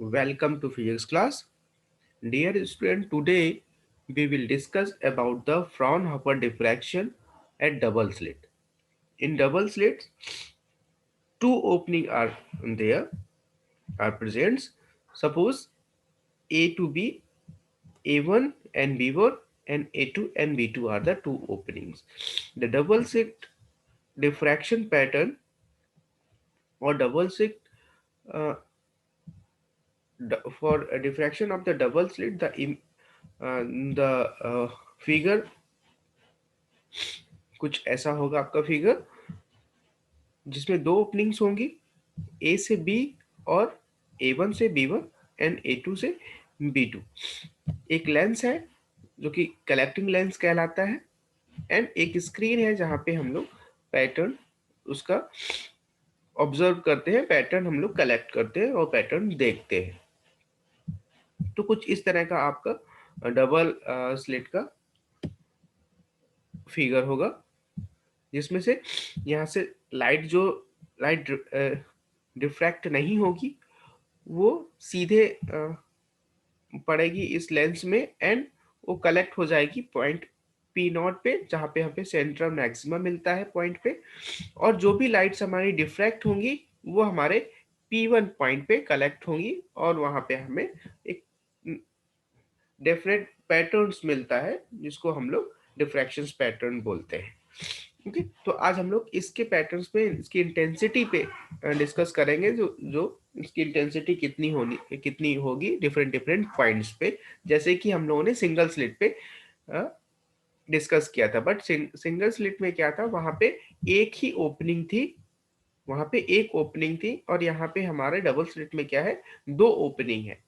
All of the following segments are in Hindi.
Welcome to physics class. Dear student, today we will discuss about the Fraunhofer diffraction at double slit. In double slits, two openings are there are present. Suppose A to B, A1 and B1 and A2 and B2 are the two openings. The double slit diffraction pattern or double slit uh, for a diffraction of the double slit, the figure कुछ ऐसा होगा आपका फिगर जिसमें दो ओपनिंग्स होंगी ए से बी और A1 से B1 एंड A2 से B2। एक लेंस है जो कि कलेक्टिंग लेंस कहलाता है एंड एक स्क्रीन है जहाँ पे हम लोग पैटर्न उसका ऑब्जर्व करते हैं, पैटर्न हम लोग कलेक्ट करते हैं और पैटर्न देखते हैं। तो कुछ इस तरह का आपका डबल स्लिट का फिगर होगा जिसमें से यहाँ से लाइट डिफ्रैक्ट नहीं होगी, वो सीधे पड़ेगी इस लेंस में एंड वो कलेक्ट हो जाएगी पॉइंट पी नॉट पे, जहाँ पे हमें सेंट्रल मैक्सिमा मिलता है पॉइंट पे। और जो भी लाइट्स हमारी डिफ्रैक्ट होंगी वो हमारे P1 पॉइंट पे कलेक्ट होंगी और वहाँ पे हमें एक डेफिनेट पैटर्न्स मिलता है जिसको हम लोग डिफ्रैक्शन पैटर्न बोलते हैं। ओके, तो आज हम लोग इसके पैटर्न्स पे, इसकी इंटेंसिटी पे डिस्कस करेंगे, जो जो इसकी इंटेंसिटी कितनी होगी डिफरेंट डिफरेंट पॉइंट्स पे, जैसे कि हम लोगों ने सिंगल स्लिट पे डिस्कस किया था। बट सिंगल स्लिट में क्या था, वहां पे एक ही ओपनिंग थी, वहां पे एक ओपनिंग थी और यहाँ पे हमारे डबल स्लिट में क्या है, दो ओपनिंग है।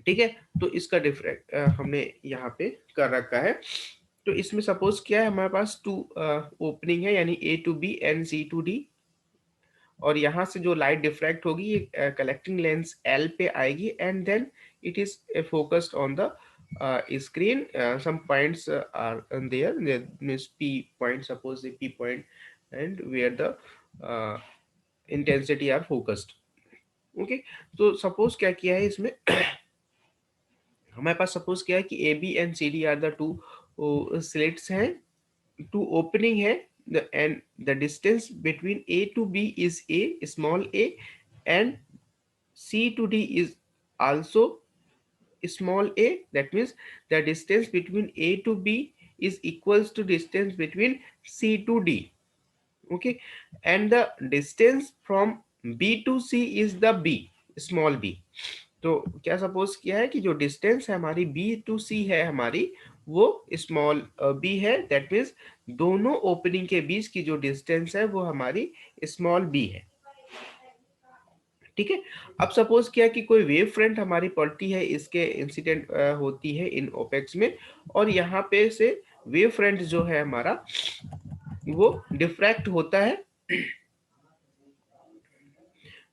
ठीक है, तो इसका डिफरेंट हमने यहाँ पे कर रखा है। तो इसमें सपोज क्या है, हमारे पास टू ओपनिंग है यानी A to B and C to D, और यहाँ से जो लाइट डिफ्रैक्ट होगी ये कलेक्टिंग लेंस L पे आएगी and then it is focused on the screen. Some points are there, that means P point, suppose the P point and where the uh, intensity are focused. Okay, तो सपोज क्या किया है इसमें हमारे पास सपोज क्या है कि A B and C D are the two slits हैं, टू ओपनिंग है, and the distance between A to B is A, small a, and C to D is also small a. That means the distance between A to B is equals to distance between C to D. Okay, and the distance from B to C is the B, small b. तो क्या सपोज किया है कि जो डिस्टेंस है हमारी B to C है हमारी, वो स्मॉल b है। दैट मीन्स दोनों ओपनिंग के बीच की जो डिस्टेंस है वो हमारी स्मॉल b है। ठीक है, अब सपोज किया कि कोई वेव फ्रंट हमारी पड़ती है, इसके इंसिडेंट होती है इन ओपेक्स में, और यहाँ पे से वेव फ्रंट जो है हमारा वो डिफ्रैक्ट होता है,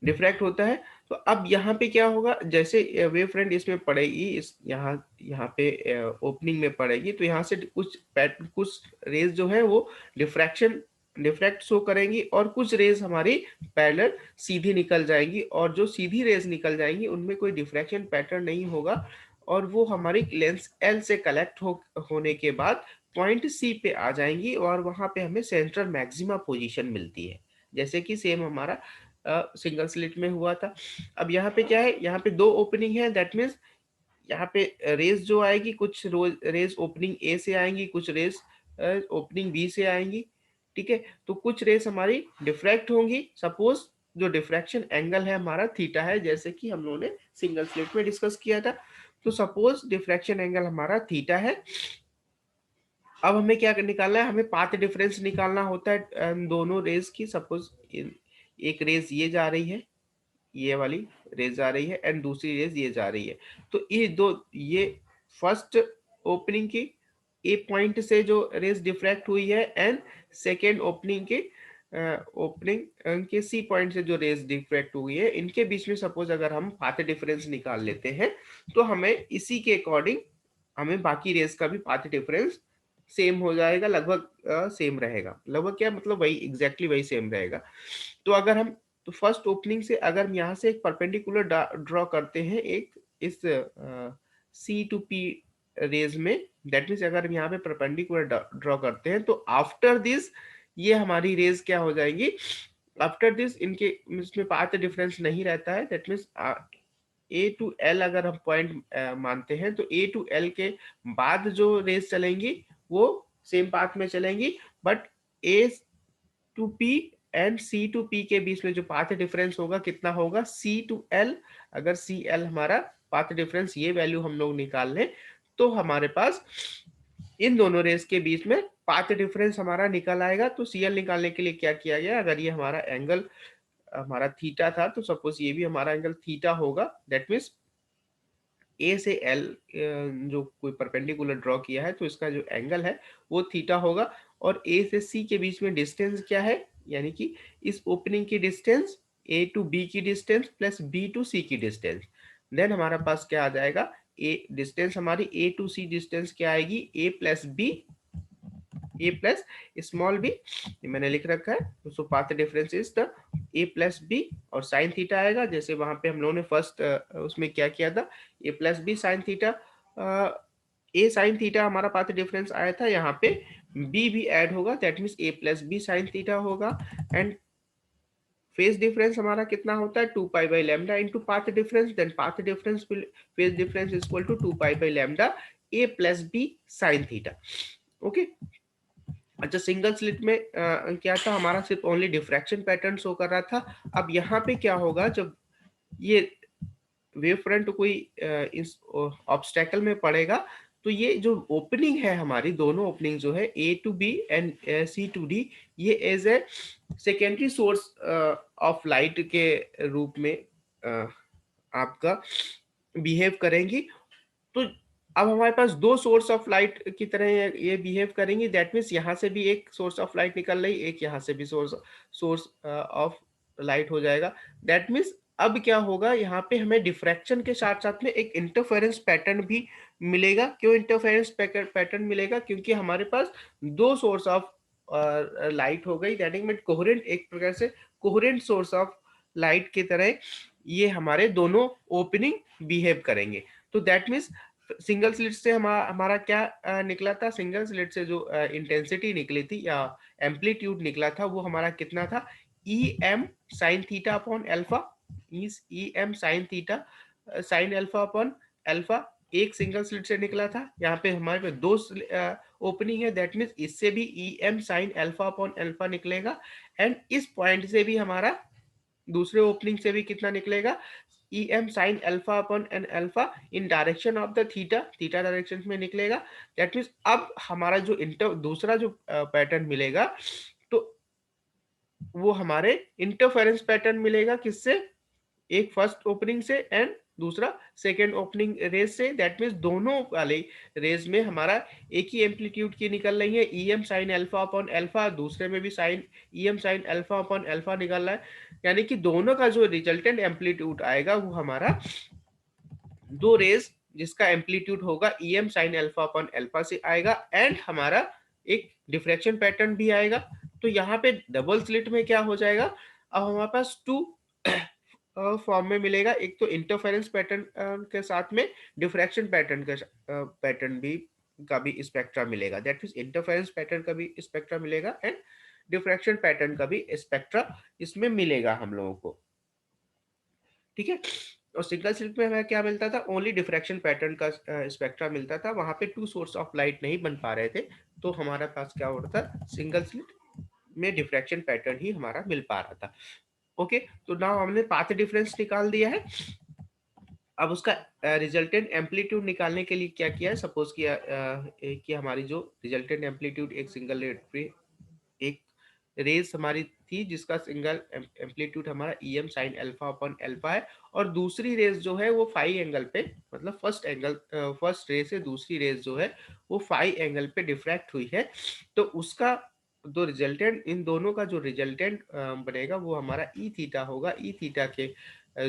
डिफ्रैक्ट होता है। तो अब यहाँ पे क्या होगा, जैसे वेव फ्रंट इसमें पड़ेगी, इस यहाँ पे ओपनिंग में पड़ेगी, तो यहाँ से कुछ रेज जो है वो डिफ्रैक्ट शो करेंगी और कुछ रेज हमारी पैरेलल सीधी निकल जाएंगी, और जो सीधी रेज निकल जाएंगी उनमें कोई डिफ्रैक्शन पैटर्न नहीं होगा, और वो हमारी लेंस एल से कलेक्ट होने के बाद पॉइंट सी पे आ जाएंगी और वहां पे हमें सेंट्रल मैक्सिमा पोजीशन मिलती है, जैसे कि सेम हमारा सिंगल स्लिट में हुआ था। अब यहाँ पे क्या है, यहाँ पे दो ओपनिंग है, दैट मीन्स यहाँ पे रेज जो आएगी, कुछ रेज ओपनिंग ए से आएंगी, कुछ रेज ओपनिंग बी से आएंगी। ठीक है, तो कुछ रेज हमारी डिफ्रैक्ट होंगी। सपोज जो डिफ्रैक्शन एंगल है हमारा थीटा है, जैसे कि हम लोगों ने सिंगल स्लिट में डिस्कस किया था। तो सपोज डिफ्रैक्शन एंगल हमारा थीटा है। अब हमें क्या निकालना है, हमें पाथ डिफरेंस निकालना होता है दोनों रेज की। सपोज एक रेज ये जा रही है, ये वाली रेज आ रही है एंड दूसरी रेज ये जा रही है। तो ये फर्स्ट ओपनिंग की ए पॉइंट से जो रेज डिफ्रैक्ट हुई है एंड सेकेंड ओपनिंग के सी पॉइंट से जो रेज डिफ्रैक्ट हुई है, इनके बीच में सपोज अगर हम पाथ डिफरेंस निकाल लेते हैं तो हमें इसी के अकॉर्डिंग हमें बाकी रेज का भी पाथ डिफरेंस सेम हो जाएगा, लगभग सेम रहेगा। लगभग क्या मतलब, वही एग्जैक्टली वही सेम रहेगा। तो अगर हम तो फर्स्ट ओपनिंग से अगर हम यहाँ से एक परपेंडिकुलर ड्रॉ करते हैं एक इस सी टू पी रेज में, दैट मीन्स अगर हम यहाँ पे परपेंडिकुलर ड्रॉ करते हैं तो आफ्टर दिस ये हमारी रेज क्या हो जाएंगी, आफ्टर दिस इनके इसमें पाथ डिफरेंस नहीं रहता है, that means A to L अगर हम पॉइंट मानते हैं तो ए टू एल के बाद जो रेस चलेंगी वो सेम पाथ में चलेंगी, but A to P and C to P के बीच में जो पाथ डिफरेंस होगा कितना होगा, सी टू एल। अगर सी एल हमारा पाथ डिफरेंस ये वैल्यू हम लोग निकाल लें तो हमारे पास इन दोनों रेस के बीच में पाथ डिफरेंस हमारा निकल आएगा। तो सी एल निकालने के लिए क्या किया गया, अगर ये हमारा एंगल हमारा थीटा था तो सपोज ये भी हमारा एंगल थीटा होगा, दैट मीन्स ए से एल जो कोई परपेंडिकुलर ड्रॉ किया है तो इसका जो एंगल है वो थीटा होगा, और ए से सी के बीच में डिस्टेंस क्या है, यानी कि इस ओपनिंग की डिस्टेंस ए टू बी की डिस्टेंस प्लस बी टू सी की डिस्टेंस। देन हमारा पास क्या आ जाएगा, ए डिस्टेंस हमारी ए टू सी डिस्टेंस क्या आएगी, A plus B, A plus small B, मैंने लिख रखा है। So path difference is the A plus B, और साइन थीटा आएगा जैसे वहां पे हम लोगों ने फर्स्ट उसमें क्या किया था, A plus B sine theta, A sine theta हमारा पाथ डिफरेंस आया था, यहाँ पे बी भी ऐड होगा, that means A plus B sine theta होगा। एंड फेज डिफरेंस हमारा कितना होता है, 2 pi by lambda into path difference, then path difference phase difference is equal to 2 pi by lambda A plus B sine theta. Okay, अच्छा सिंगल स्लिट में क्या था, हमारा सिर्फ ओनली डिफ्रैक्शन पैटर्न शो कर रहा था। अब यहाँ पे क्या होगा, जब ये वेव फ्रंट कोई इस ऑब्स्टेकल में पड़ेगा तो ये जो ओपनिंग है हमारी, दोनों ओपनिंग जो है A to B and C to D, ये as a secondary source of light के रूप में आपका बिहेव करेंगी। तो अब हमारे पास दो सोर्स ऑफ लाइट की तरह ये बिहेव करेंगी, दैट मीन्स यहाँ से भी एक सोर्स ऑफ लाइट निकल रही, एक यहाँ से भी सोर्स ऑफ लाइट हो जाएगा। दैट मीन्स अब क्या होगा, यहाँ पे हमें डिफ्रैक्शन के साथ साथ में एक इंटरफेरेंस पैटर्न भी मिलेगा। क्यों इंटरफेरेंस पैटर्न मिलेगा, क्योंकि हमारे पास दो सोर्स ऑफ लाइट हो गई, दैट मीन कोहेरेंट, एक प्रकार से कोहेरेंट सोर्स ऑफ लाइट की तरह ये हमारे दोनों ओपनिंग बिहेव करेंगे। तो दैट मीन्स सिंगल स्लिट से हमारा क्या निकला था, सिंगल स्लिट से जो इंटेंसिटी निकली थी या एम्पलीट्यूड निकला था वो हमारा कितना था, E M sine theta upon alpha, E M sine theta sine alpha upon alpha, एक सिंगल स्लिट से निकला था। यहाँ पे हमारे पे दो ओपनिंग है, दैट मीन्स इससे भी E M sine alpha upon alpha निकलेगा, एंड इस पॉइंट से भी हमारा दूसरे ओपनिंग से भी कितना निकलेगा, E M sine alpha upon N alpha in direction of the theta, theta direction में निकलेगा। दैट मीन्स अब हमारा जो दूसरा जो पैटर्न मिलेगा तो वो हमारे इंटरफेरेंस पैटर्न मिलेगा, किससे, एक फर्स्ट ओपनिंग से एंड दूसरा सेकेंड ओपनिंग रेज से। दैट मीन्स दोनों वाले रेज में हमारा एक ही एम्पलीट्यूड की निकल रही है, E M sine alpha upon alpha, दूसरे में भी sine E M sine alpha upon alpha निकल रहा है, यानी कि दोनों का जो रिजल्टेंट एम्पलीट्यूड आएगा वो हमारा दो रेज जिसका एम्पलीट्यूड होगा E M sine alpha upon alpha से आएगा, एंड हमारा एक डिफ्रैक्शन पैटर्न भी आएगा। तो यहाँ पे डबल स्लिट में क्या हो जाएगा, अब हमारे पास टू फॉर्म में मिलेगा, एक तो इंटरफेरेंस पैटर्न के साथ में डिफ्रैक्शन पैटर्न का पैटर्न भी का भी स्पेक्ट्रा मिलेगा, दैट मीन्स इंटरफेरेंस पैटर्न का भी स्पेक्ट्रा मिलेगा एंड डिफ्रैक्शन पैटर्न का भी स्पेक्ट्रा इसमें मिलेगा हम लोगों को। ठीक है, और सिंगल स्लिट में हमें क्या मिलता था, ओनली डिफ्रैक्शन पैटर्न का स्पेक्ट्रा मिलता था, वहां पे टू सोर्स ऑफ लाइट नहीं बन पा रहे थे, तो हमारा पास क्या होता था, सिंगल स्लिट में डिफ्रैक्शन पैटर्न ही हमारा मिल पा रहा था। ओके, तो नाउ हमने पाथ डिफरेंस निकाल दिया है। अब उसका रिजल्टेंट एम्पलीट्यूड निकालने के लिए क्या किया है, सपोज किया कि हमारी जो रिजल्टेंट एम्पलीट्यूड एक सिंगल रेट पे एक रेस हमारी थी जिसका सिंगल एम्पलीट्यूड हमारा E M sine alpha upon alpha है, और दूसरी रेस जो है वो फाई एंगल पे, मतलब फर्स्ट रेस से दूसरी रेस जो है वो फाई एंगल पे डिफ्रैक्ट हुई है। तो उसका जो रिजल्टेंट, इन दोनों का जो रिजल्टेंट बनेगा वो हमारा ई थीटा होगा। ई थीटा के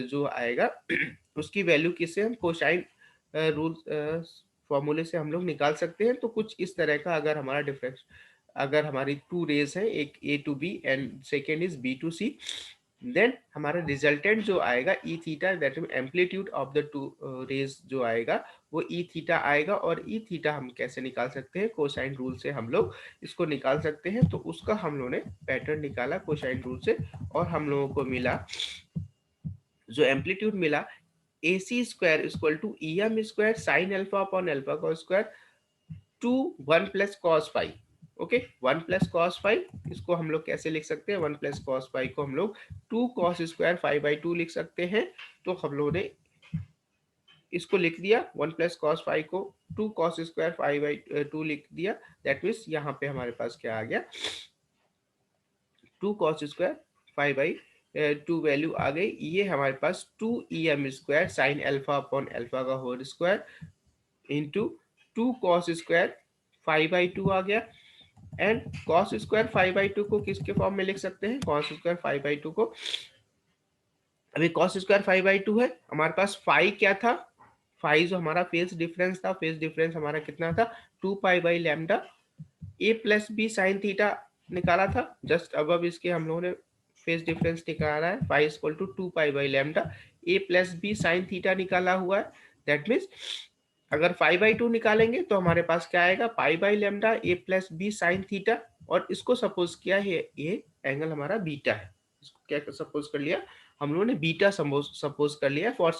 जो आएगा उसकी वैल्यू किससे हम कोसाइन रूल फॉर्मूले से हम लोग निकाल सकते हैं। तो कुछ इस तरह का, अगर हमारा डिफरेंस, अगर हमारी टू रेज है, एक A to B and second is B to C, then हमारा रिजल्टेंट जो आएगा E theta, that mean amplitude of the two rays जो आएगा वो ई थीटा आएगा। और ई थीटा हम कैसे निकाल सकते हैं, कोसाइन रूल से हम लोग इसको निकाल सकते हैं। तो उसका हम लोगों ने पैटर्न निकाला कोसाइन रूल से, और हम लोगों को मिला जो एम्पलीट्यूड मिला, A C square equal to E M square sine alpha upon alpha का square to 1 + cos phi. Okay, 1 + cos phi, इसको हम लोग कैसे लिख सकते हैं, 1 + cos फाई को हम लोग 2 cos² 5/2 लिख सकते हैं। तो हम लोगों ने इसको लिख दिया, 1 + cos फाई को 2 cos² 5/2 लिख दिया। दैट मीन्स यहाँ पे हमारे पास क्या आ गया, 2 cos² 5/2 वैल्यू आ गई। ये हमारे पास 2 em² sine alpha upon alpha का होल स्क्वायर इंटू 2 cos² 5/2 आ गया। एंड cos²5/2 को किसके फॉर्म में लिख सकते हैं, cos²5/2 को, अभी cos²5/2 है हमारे पास, फाई क्या था, फाई जो हमारा फेज डिफरेंस था, फेज डिफरेंस हमारा कितना था, 2π/λ। A plus B sine theta निकाला था, जस्ट अब इसके हम लोगों ने फेज डिफरेंस निकाला है, phi equal to 2π/λ। A plus B sine theta निकाला हुआ है। दैट मीन्स अगर 5/2 निकालेंगे तो हमारे पास क्या आएगा, π/λ A plus B sine theta. और इसको सपोज किया है, ये एंगल हमारा बीटा है, इसको क्या सपोज कर लिया हम लोगों ने, बीटा सपोज कर लिया फॉर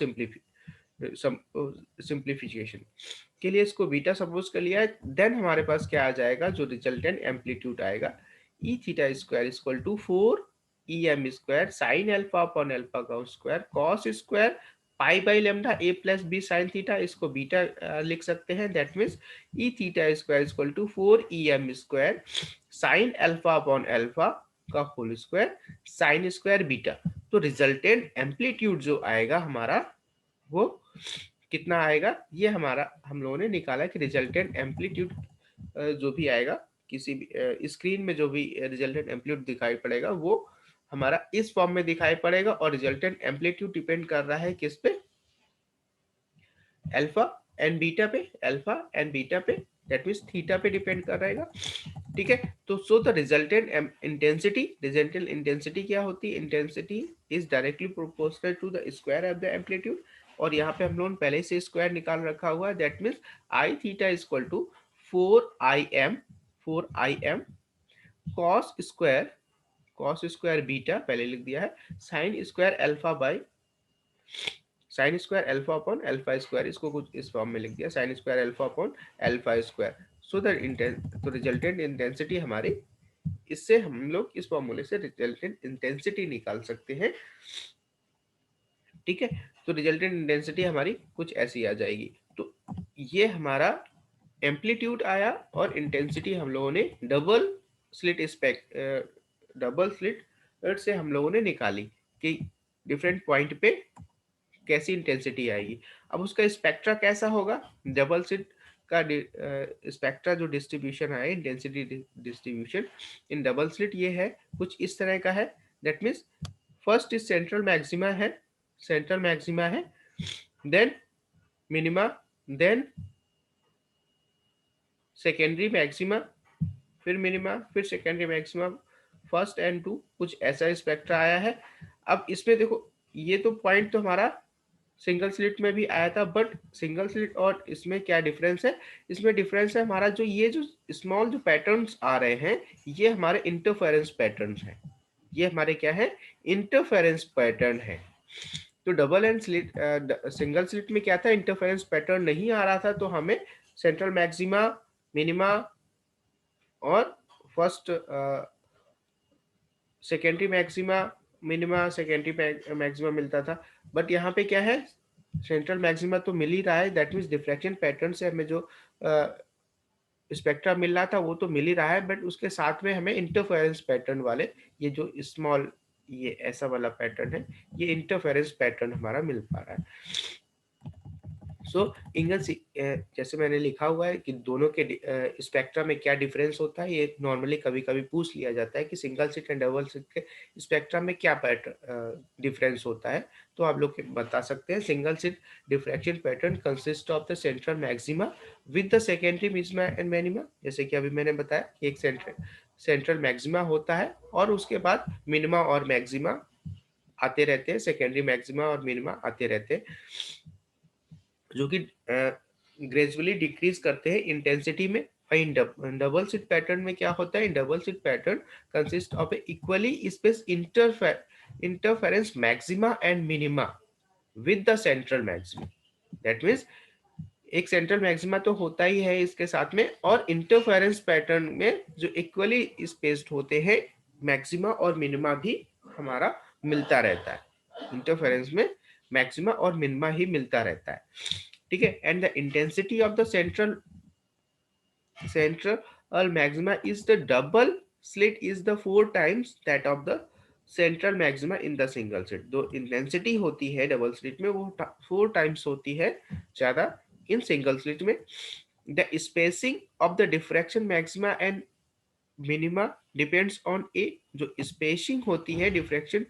सिंप्लीफिकेशन के लिए, इसको बीटा सपोज कर लिया है। देन हमारे पास क्या आ जाएगा, जो रिजल्टेंट एम्पलीट्यूड आएगा, E theta square equal to 4 em² sine alpha upon alpha का square cos² π/λ A plus B sine theta, इसको बीटा लिख सकते हैं। That means E theta square equal to 4 em² sine alpha upon alpha का whole square sine square beta. तो रिजल्टेंट एम्पलीट्यूड जो आएगा हमारा वो कितना आएगा, ये हमारा हम लोगों ने निकाला कि रिजल्टेंट एम्पलीट्यूड जो भी आएगा, किसी भी स्क्रीन में जो भी रिजल्टेंट एम्पलीट्यूड दिखाई पड़ेगा वो हमारा इस फॉर्म में दिखाई पड़ेगा। और रिजल्टेंट एम्पलीट्यूड डिपेंड कर रहा है किस पे, अल्फा एंड बीटा पे, अल्फा एंड बीटा पे, दैट मीन्स थीटा पे डिपेंड कर रहेगा। ठीक है, तो so the resultant intensity, resultant intensity क्या होती है, intensity is directly proportional to the square of the amplitude. और यहाँ पे हम लोगों ने पहले से स्क्वायर निकाल रखा हुआ है। That means I theta equal to 4 im cos square beta पहले लिख दिया है, sine square alpha upon alpha square, इसको कुछ इस फॉर्म में लिख दिया, sine square alpha upon alpha square. So the तो रिजल्टेंट इंटेंसिटी हमारी, इससे हम लोग इस फॉर्मूले से रिजल्टेंट इंटेंसिटी निकाल सकते हैं। ठीक है, तो रिजल्टेंट इंटेंसिटी हमारी कुछ ऐसी आ जाएगी। तो ये हमारा एम्पलीट्यूड आया, और इंटेंसिटी हम लोगों ने डबल स्लिट से हम लोगों ने निकाली कि डिफरेंट पॉइंट पे कैसी इंटेंसिटी आएगी। अब उसका स्पेक्ट्रा कैसा होगा, डबल स्लिट का स्पेक्ट्रा जो डिस्ट्रीब्यूशन है, intensity distribution in double slit, ये है कुछ इस तरह का है। That means first is central maxima है, सेंट्रल मैक्सिमा है, then minima, then secondary maxima, फिर मिनिमा, फिर secondary maxima, first and two, कुछ ऐसा स्पेक्ट्रा आया है। अब इसमें देखो, ये तो पॉइंट तो हमारा सिंगल स्लिट में भी आया था, बट सिंगल स्लिट और इसमें क्या डिफरेंस है, इसमें डिफरेंस है हमारा जो ये जो स्मॉल जो पैटर्न्स आ रहे हैं, ये हमारे इंटरफेरेंस पैटर्न्स हैं, ये हमारे क्या है, इंटरफेरेंस पैटर्न है। तो double and slit, single slit में क्या था, इंटरफेरेंस पैटर्न नहीं आ रहा था, तो हमें सेंट्रल मैक्सिमा, मिनिमा और first secondary maxima, minima, secondary maxima मिलता था। बट यहाँ पे क्या है, सेंट्रल मैक्सिमा तो मिल ही रहा है, दैट मीन्स डिफ्रैक्शन पैटर्न से हमें जो स्पेक्ट्रा मिल रहा था वो तो मिल ही रहा है, बट उसके साथ में हमें इंटरफेरेंस पैटर्न वाले, ये जो स्मॉल, ये ऐसा वाला पैटर्न है, ये इंटरफेरेंस पैटर्न हमारा मिल पा रहा है। सो जैसे मैंने लिखा हुआ है कि दोनों के स्पेक्ट्रा में क्या डिफरेंस होता है, ये नॉर्मली कभी कभी पूछ लिया जाता है कि single slit and double slit के स्पेक्ट्रा में क्या डिफरेंस होता है। तो आप लोग बता सकते हैं, single slit diffraction pattern consist of the central maxima with the secondary minima and minima, जैसे कि अभी मैंने बताया, एक सेंट्रल मैक्सिमा होता है और उसके बाद मिनिमा और मैक्सिमा आते रहते हैं, सेकेंडरी मैक्सिमा और मिनिमा आते रहते हैं, जो कि ग्रेजुअली डिक्रीज करते हैं इंटेंसिटी में। इन डबल स्लिट पैटर्न में क्या होता है, इन double slit pattern consist of A equally space interference maxima and minima with the central maxima. That means एक सेंट्रल मैक्सिमा तो होता ही है इसके साथ में, और इंटरफेरेंस पैटर्न में जो इक्वली स्पेस्ड होते हैं मैक्सिमा और मिनिमा भी हमारा मिलता रहता है। इंटरफेरेंस में मैक्सिमा और मिनिमा ही मिलता रहता है, ठीक है। And the intensity of the central maxima is the double slit is the 4 times that of the central maxima in the single slit. जो इंटेंसिटी होती है डबल स्लिट में वो 4 टाइम्स होती है ज्यादा इन सिंगल स्लिट में। The spacing of the diffraction maxima and minima depends on A, जो स्पेसिंग होती है डिफ्रैक्शन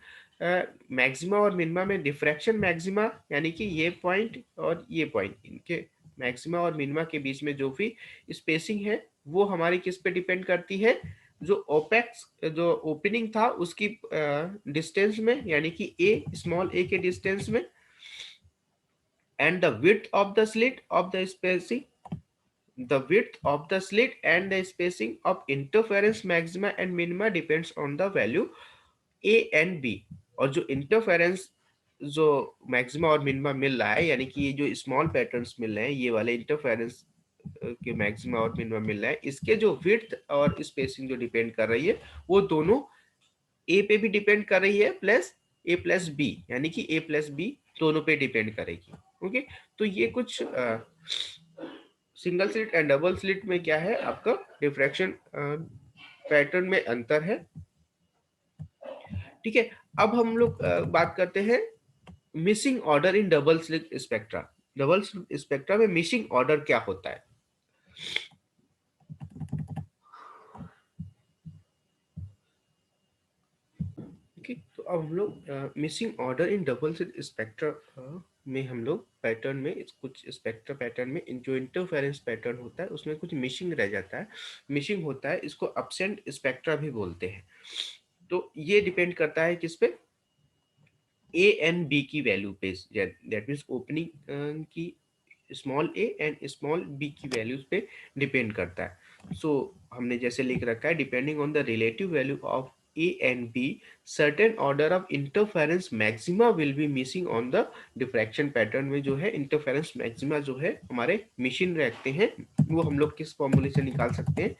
मैक्सिमा और मिनिमा में, डिफ्रैक्शन मैक्सिमा यानी कि ये पॉइंट और ये पॉइंट, इनके मैक्सिमा और मिनिमा के बीच में जो भी स्पेसिंग है वो हमारी किस पे डिपेंड करती है, जो ओपेक्स जो ओपनिंग था उसकी डिस्टेंस में, यानी कि ए स्मॉल ए के डिस्टेंस में, and the width of the slit of the spacing, the width of the slit and the spacing of interference maxima and minima depends on the value a and b। और जो इंटरफेरेंस जो मैक्सिमा और मिनिमा मिल रहा है, यानी कि ये जो स्मॉल पैटर्न्स मिल रहे हैं, ये वाले इंटरफेरेंस के मैक्सिमा और मिनिमा मिल रहा है, इसके जो विड्थ और स्पेसिंग जो डिपेंड कर रही है वो दोनों ए पे भी डिपेंड कर रही है, प्लस ए प्लस बी, यानी कि ए प्लस बी दोनों पे डिपेंड करेगी। ओके, तो ये कुछ single slit and double slit में क्या है आपका डिफ्रैक्शन पैटर्न में अंतर है, ठीक है। अब हम लोग बात करते हैं missing order in double slit spectra. Double slit spectra में मिसिंग ऑर्डर क्या होता है। ओके, तो अब हम लोग missing order in double slit spectra में हम लोग पैटर्न में कुछ स्पेक्ट्रा पैटर्न में जो इंटरफेरेंस पैटर्न होता है उसमें कुछ मिसिंग रह जाता है, मिसिंग होता है, इसको अब्सेंट स्पेक्ट्रा भी बोलते हैं। तो ये डिपेंड करता है किस पे, ए एंड बी की वैल्यू पे, दैट मीन्स ओपनिंग की small A and small B की वैल्यूज पे डिपेंड करता है। सो हमने जैसे लिख रखा है, depending on the relative value of A and B certain order of interference maxima will be missing on the diffraction pattern में जो है इंटरफेरेंस मैक्सिमा जो है हमारे मिसिंग रहते हैं। वो हम लोग किस फॉर्मूले से निकाल सकते हैं,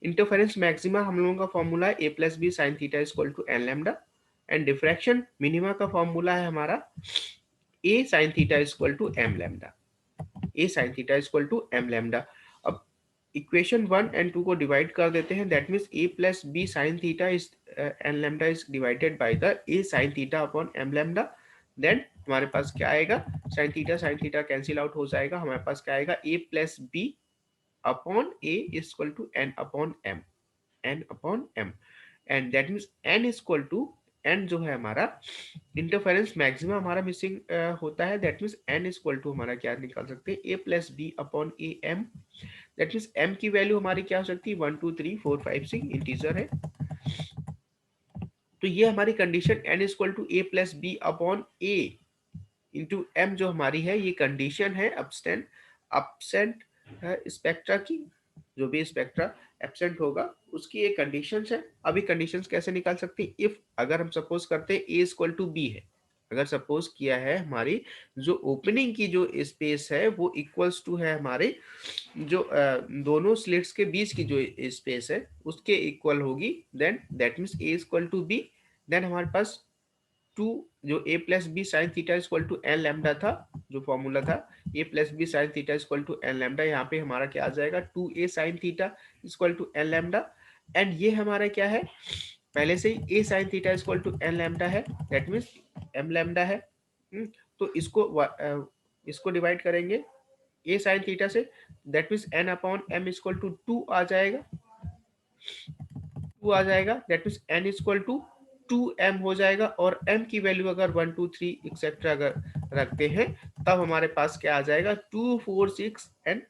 इंटरफेरेंस मैक्सिमा हम लोगों का फॉर्मूला है A plus B sine theta equal to N lambda, and diffraction minima का फॉर्मूला है हमारा A sine theta equal to M lambda, A sine theta equal to M lambda. अब इक्वेशन 1 और 2 को डिवाइड कर देते हैं, that means A plus B sine theta is N lambda is divided by the A sine theta upon M lambda. Then हमारे पास क्या आएगा, साइन थीटा कैंसिल आउट हो जाएगा, हमारे पास क्या आएगा A plus B upon A equal to N upon M, N upon M, and that means N equal to, N जो है हमारा इंटरफेरेंस मैक्सिमम हमारा मिसिंग होता है, that means N equal to हमारा क्या निकाल सकते हैं, A plus B upon A M. That means M की वैल्यू हमारी क्या हो सकती है, 1 2 3 4 5 6 इंटीजर है। तो ये हमारी condition N equal to A plus B upon A into M जो हमारी है, ये कंडीशन है एब्सेंट एब्सेंट स्पेक्ट्रा की, जो भी स्पेक्ट्रा एब्सेंट होगा उसकी एक कंडीशंस है। अभी कंडीशंस कैसे निकाल सकते हैं, इफ अगर हम सपोज करते हैं ए इक्वल टू बी है, अगर सपोज किया है हमारी जो ओपनिंग की जो स्पेस है वो इक्वल्स टू है हमारे जो दोनों स्लिट्स के बीच की जो स्पेस है उसके इक्वल होगी, then that means A equal to B, then हमारे पास टू जो A plus B sine theta equal to N lambda था, जो फॉर्मूला था A plus B sine theta equal to N lambda, यहाँ पे हमारा क्या आ जाएगा 2a sine theta equal to N lambda, and ये हमारा क्या है पहले से ही A sine theta equal to N lambda है, दैट मीन्स एम लैम्डा है। तो इसको डिवाइड करेंगे ए साइन थीटा से, that means N upon M equal to 2 आ जाएगा, 2 आ जाएगा, that means N equal to 2m हो जाएगा, और m की वैल्यू अगर 1 2 3 एक्सेट्रा अगर रखते हैं तब हमारे पास क्या आ जाएगा 2 4 6 and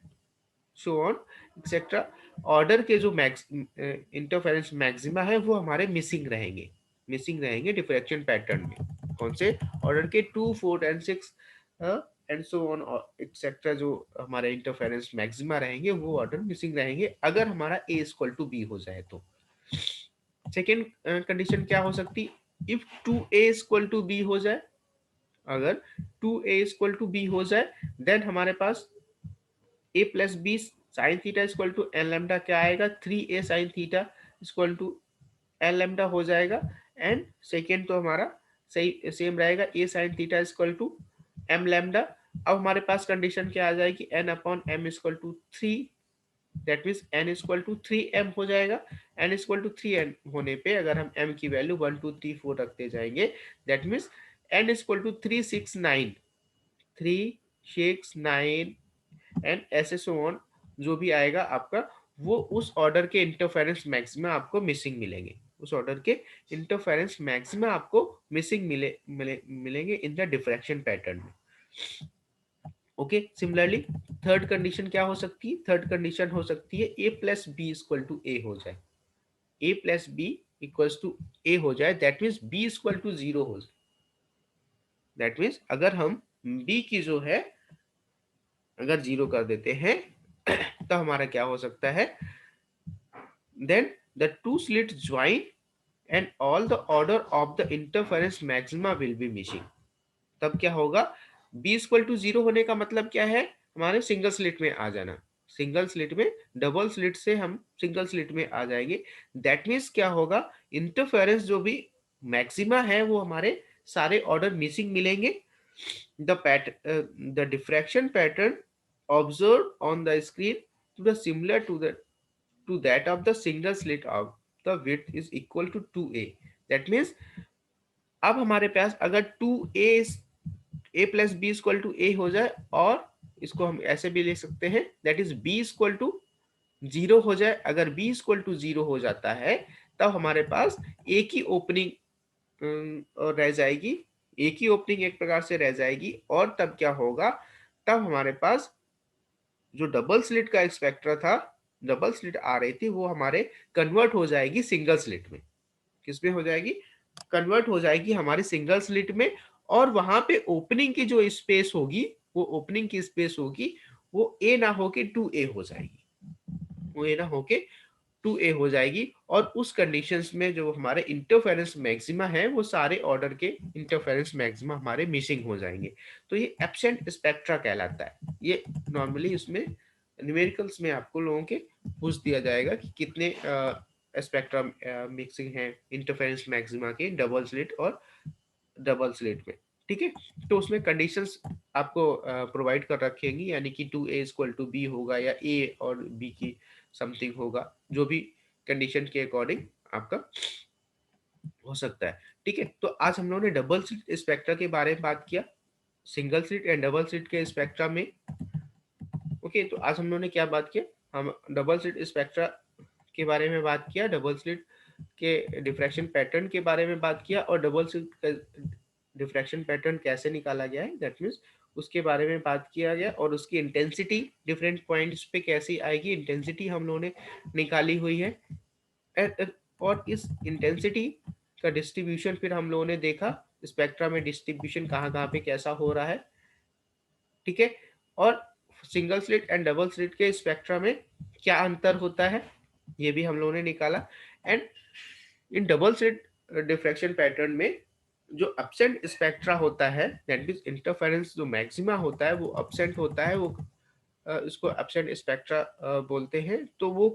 so on etcetera. Order के जो इंटरफेरेंस मैक्सिमा है वो हमारे मिसिंग रहेंगे डिफ्रैक्शन पैटर्न में। कौन से ऑर्डर के 2, 4 and 6 and so on etcetera जो हमारे इंटरफेरेंस मैक्सिमा रहेंगे वो ऑर्डर मिसिंग रहेंगे अगर हमारा ए इक्वल टू बी हो जाए तो। सेकेंड कंडीशन क्या हो सकती, if 2a equal to B हो जाए, अगर 2a इक्वल टू बी हो जाए देन हमारे पास a plus B sine theta equal to N lambda क्या आएगा, 3a sine theta equal to N lambda हो जाएगा। एंड सेकेंड तो हमारा सही सेम रहेगा, a sine theta equal to M lambda. अब हमारे पास कंडीशन क्या आ जाएगी, n upon M equal to 3, that means n equal to 3m हो जाएगा। n इक्वल टू 3m होने पे अगर हम m की वैल्यू 1 2 3 4 रखते जाएंगे that means n equal to 3 6 9 3 6 9 and ऐसे सो ऑन जो भी आएगा आपका वो उस ऑर्डर के इंटरफेरेंस मैक्सिमा आपको मिसिंग मिलेंगे, उस ऑर्डर के इंटरफेरेंस मैक्सिमा आपको मिसिंग मिलेंगे इन द डिफ्रैक्शन पैटर्न में। ओके, सिमिलरली थर्ड कंडीशन क्या हो सकती है, थर्ड कंडीशन हो सकती है A plus B equal to A हो जाए, A plus B equals to A हो जाए, that means B equal to 0 हो जाए। दैट मीन्स अगर हम बी की जो है अगर 0 कर देते हैं तो हमारा क्या हो सकता है, then the two slits join and all the order of the interference maxima will be missing। तब क्या होगा, b इक्वल टू 0 होने का मतलब क्या है, हमारे सिंगल स्लिट में आ जाना, सिंगल स्लिट में, डबल स्लिट से हम सिंगल स्लिट में आ जाएंगे। दैट मीन्स क्या होगा, इंटरफेरेंस जो भी मैक्सिमा है वो हमारे सारे ऑर्डर मिसिंग मिलेंगे। The diffraction pattern observe on the screen to the similar to that of the single slit of the width is equal to 2a। that means अब हमारे पास अगर 2a a plus B equal to A हो जाए और इसको हम ऐसे भी ले सकते हैं that is b equal to 0 हो जाए, अगर b इक्वल टू 0 हो जाता है तब हमारे पास a की ओपनिंग रह जाएगी, a की ओपनिंग एक प्रकार से रह जाएगी और तब क्या होगा, तब हमारे पास जो डबल स्लिट का स्पेक्ट्रा था, डबल स्लिट आ रही थी वो हमारे कन्वर्ट हो जाएगी सिंगल स्लिट में, किसमें हो जाएगी, कन्वर्ट हो जाएगी हमारी सिंगल स्लिट में। और वहां पे ओपनिंग की जो स्पेस होगी वो ओपनिंग की स्पेस होगी वो ए ना होके 2a हो जाएगी, वो ए ना होके 2a हो जाएगी। और उस कंडीशंस में जो हमारे इंटरफेरेंस मैक्सिमा है वो सारे ऑर्डर के इंटरफेरेंस मैक्सिमा हमारे मिसिंग हो जाएंगे। तो ये एब्सेंट स्पेक्ट्रा कहलाता है। ये नॉर्मली उसमें न्यूमेरिकल्स में आपको लोगों के पूछ दिया जाएगा कि कितने स्पेक्ट्रा मिक्सिंग है इंटरफेरेंस मैक्सिमा के डबल स्लिट और डबल स्लिट में, ठीक है। तो उसमें कंडीशंस आपको प्रोवाइड कर रखेंगी, यानी कि 2a इक्वल टू बी होगा या a और b की समथिंग होगा, जो भी कंडीशन के अकॉर्डिंग आपका हो सकता है, ठीक है। तो आज हम लोगों ने डबल स्लिट स्पेक्ट्रा के बारे में बात किया, single slit and double slit के स्पेक्ट्रा में। ओके, तो आज हम लोगों ने क्या बात किया, हम डबल स्लिट स्पेक्ट्रा के बारे में बात किया, डबल स्लिट के डिफ्रैक्शन पैटर्न के बारे में बात किया और डबल स्लिट का डिफ्रैक्शन पैटर्न कैसे निकाला गया है, दैट मीन्स उसके बारे में बात किया गया। और उसकी इंटेंसिटी डिफरेंट पॉइंट्स पे कैसी आएगी, इंटेंसिटी हम लोगों ने निकाली हुई है। और इस इंटेंसिटी का डिस्ट्रीब्यूशन फिर हम लोगों ने देखा, स्पेक्ट्रा में डिस्ट्रीब्यूशन कहाँ कहाँ पे कैसा हो रहा है, ठीक है। और single slit and double slit के स्पेक्ट्रा में क्या अंतर होता है ये भी हम लोगों ने निकाला। And in double slit diffraction pattern में जो एब्सेंट स्पेक्ट्रा होता है, दैट मींस इंटरफेरेंस जो मैक्सिमा होता है वो एब्सेंट होता है, वो इसको एब्सेंट स्पेक्ट्रा बोलते हैं। तो वो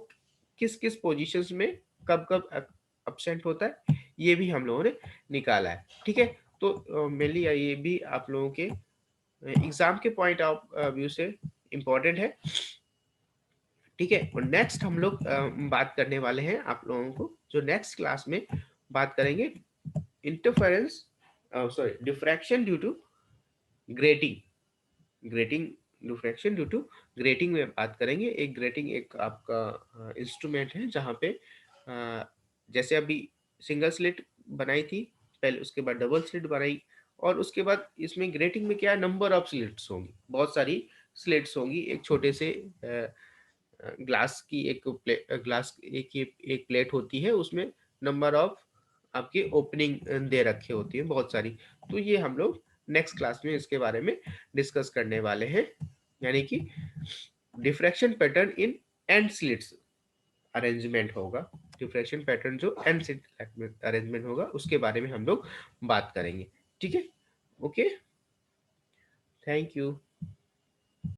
किस किस पोजीशंस में कब कब एब्सेंट होता है ये भी हम लोगों ने निकाला है, ठीक है। तो मेनली ये भी आप लोगों के एग्जाम के पॉइंट ऑफ व्यू से इम्पोर्टेंट है, ठीक है। और नेक्स्ट हम लोग बात करने वाले हैं आप लोगों को, जो नेक्स्ट क्लास में बात करेंगे interference sorry diffraction due to grating, grating diffraction due to grating में बात करेंगे। एक ग्रेटिंग एक आपका इंस्ट्रूमेंट है जहाँ पे जैसे अभी सिंगल स्लिट बनाई थी पहले, उसके बाद डबल स्लिट बनाई और उसके बाद इसमें ग्रेटिंग में क्या नंबर ऑफ स्लिट्स होंगी, बहुत सारी स्लिट्स होंगी। एक छोटे से ग्लास की एक ग्लास एक प्लेट होती है, उसमें नंबर ऑफ आपकी ओपनिंग दे रखे होती है बहुत सारी। तो ये हम लोग नेक्स्ट क्लास में इसके बारे में डिस्कस करने वाले हैं, यानी कि diffraction pattern in and slits arrangement होगा। डिफ्रैक्शन पैटर्न जो एंड स्लिट अरेंजमेंट होगा उसके बारे में हम लोग बात करेंगे। ठीक है, ओके, थैंक यू।